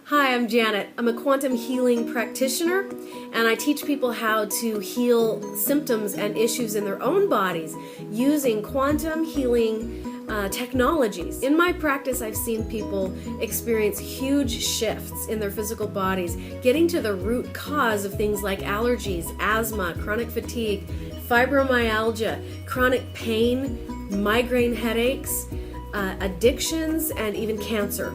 Hi, I'm Janet. I'm a quantum healing practitioner, and I teach people how to heal symptoms and issues in their own bodies using quantum healing technologies. In my practice, I've seen people experience huge shifts in their physical bodies, getting to the root cause of things like allergies, asthma, chronic fatigue, fibromyalgia, chronic pain, migraine headaches, addictions, and even cancer.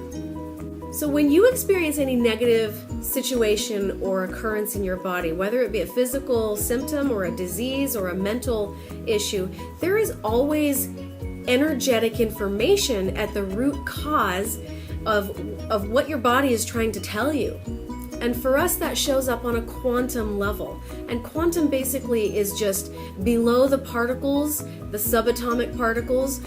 So when you experience any negative situation or occurrence in your body, whether it be a physical symptom or a disease or a mental issue, there is always energetic information at the root cause of what your body is trying to tell you. And for us, that shows up on a quantum level. And quantum basically is just below the particles, the subatomic particles,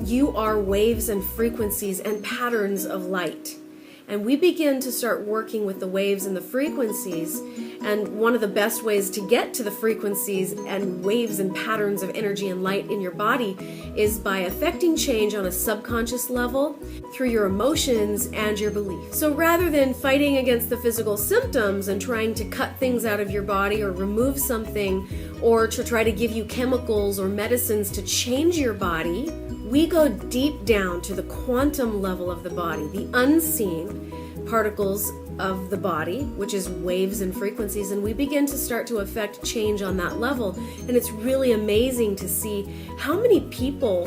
you are waves and frequencies and patterns of light. And we begin to start working with the waves and the frequencies. And one of the best ways to get to the frequencies and waves and patterns of energy and light in your body is by affecting change on a subconscious level through your emotions and your beliefs. So rather than fighting against the physical symptoms and trying to cut things out of your body or remove something or to try to give you chemicals or medicines to change your body, we go deep down to the quantum level of the body, the unseen particles of the body, which is waves and frequencies, and we begin to start to affect change on that level. And it's really amazing to see how many people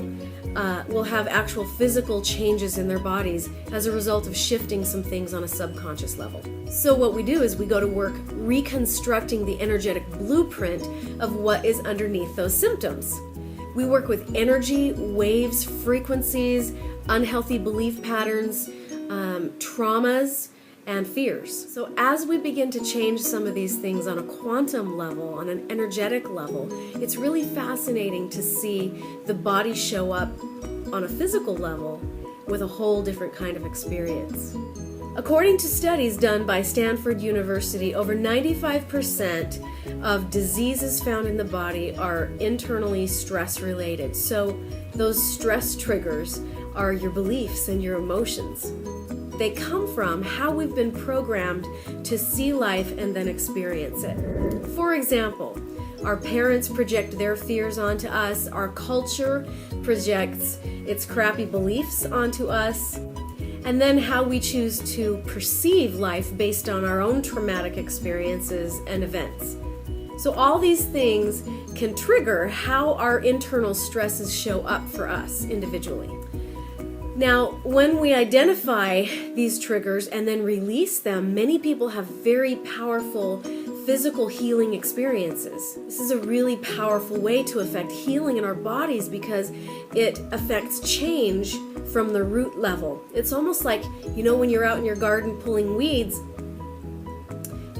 will have actual physical changes in their bodies as a result of shifting some things on a subconscious level. So what we do is we go to work reconstructing the energetic blueprint of what is underneath those symptoms. We work with energy, waves, frequencies, unhealthy belief patterns, traumas, and fears. So as we begin to change some of these things on a quantum level, on an energetic level, it's really fascinating to see the body show up on a physical level with a whole different kind of experience. According to studies done by Stanford University, over 95% of diseases found in the body are internally stress-related. So those stress triggers are your beliefs and your emotions. They come from how we've been programmed to see life and then experience it. For example, our parents project their fears onto us, our culture projects its crappy beliefs onto us, and then how we choose to perceive life based on our own traumatic experiences and events. So all these things can trigger how our internal stresses show up for us individually. Now, when we identify these triggers and then release them, many people have very powerful physical healing experiences. This is a really powerful way to affect healing in our bodies because it affects change from the root level. It's almost like, when you're out in your garden pulling weeds,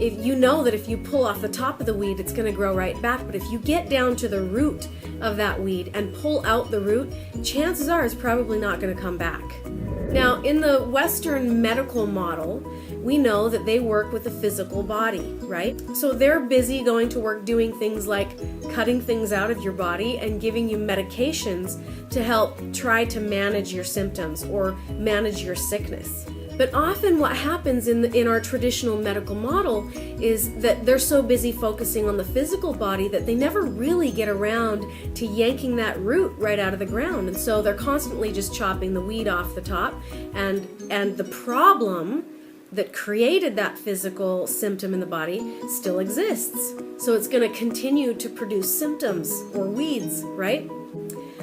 if you know that if you pull off the top of the weed, it's going to grow right back. But if you get down to the root of that weed and pull out the root, chances are it's probably not going to come back. Now, in the Western medical model, we know that they work with the physical body, right? So they're busy going to work doing things like cutting things out of your body and giving you medications to help try to manage your symptoms or manage your sickness. But often what happens in our traditional medical model is that they're so busy focusing on the physical body that they never really get around to yanking that root right out of the ground. And so they're constantly just chopping the weed off the top. And the problem that created that physical symptom in the body still exists. So it's going to continue to produce symptoms or weeds, right?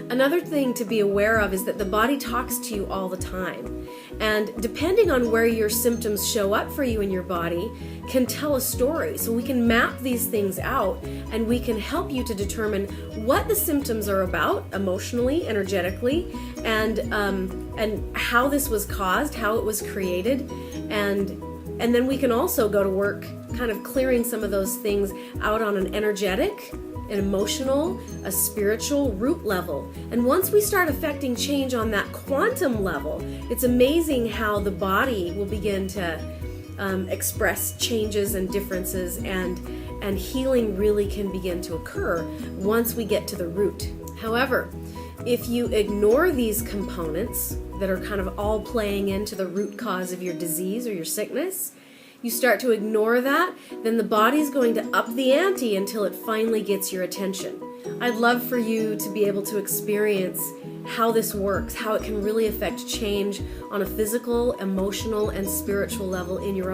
Another thing to be aware of is that the body talks to you all the time. And depending on where your symptoms show up for you in your body can tell a story. So we can map these things out and we can help you to determine what the symptoms are about emotionally, energetically, and how this was caused, how it was created. And then we can also go to work kind of clearing some of those things out on an energetic, an emotional, a spiritual root level. And once we start affecting change on that quantum level, it's amazing how the body will begin to express changes and differences, and healing really can begin to occur once we get to the root. However, If you ignore these components that are kind of all playing into the root cause of your disease or your sickness, you start to ignore that, then the body's going to up the ante until it finally gets your attention. I'd love for you to be able to experience how this works, how it can really affect change on a physical, emotional, and spiritual level in your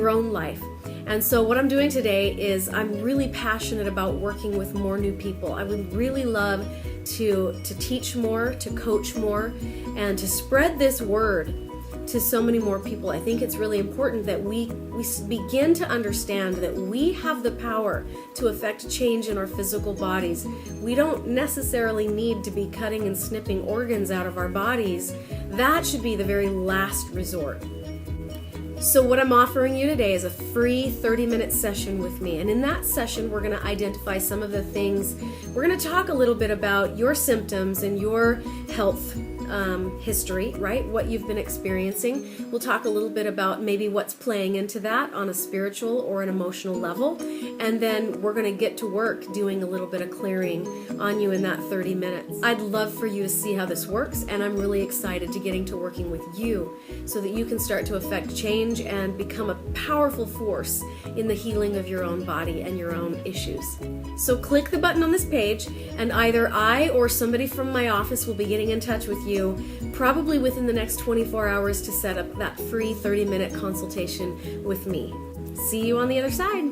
own life. And so what I'm doing today is I'm really passionate about working with more new people. I would really love to teach more, to coach more, and to spread this word to so many more people. I think it's really important that we begin to understand that we have the power to affect change in our physical bodies. We don't necessarily need to be cutting and snipping organs out of our bodies. That should be the very last resort. So what I'm offering you today is a free 30-minute session with me. And in that session, we're going to identify some of the things. We're going to talk a little bit about your symptoms and your health history, right? What you've been experiencing. We'll talk a little bit about maybe what's playing into that on a spiritual or an emotional level. And then we're going to get to work doing a little bit of clearing on you in that 30 minutes. I'd love for you to see how this works, and I'm really excited to getting to working with you so that you can start to affect change and become a powerful force in the healing of your own body and your own issues. So click the button on this page, and either I or somebody from my office will be getting in touch with you probably within the next 24 hours to set up that free 30-minute consultation with me. See you on the other side.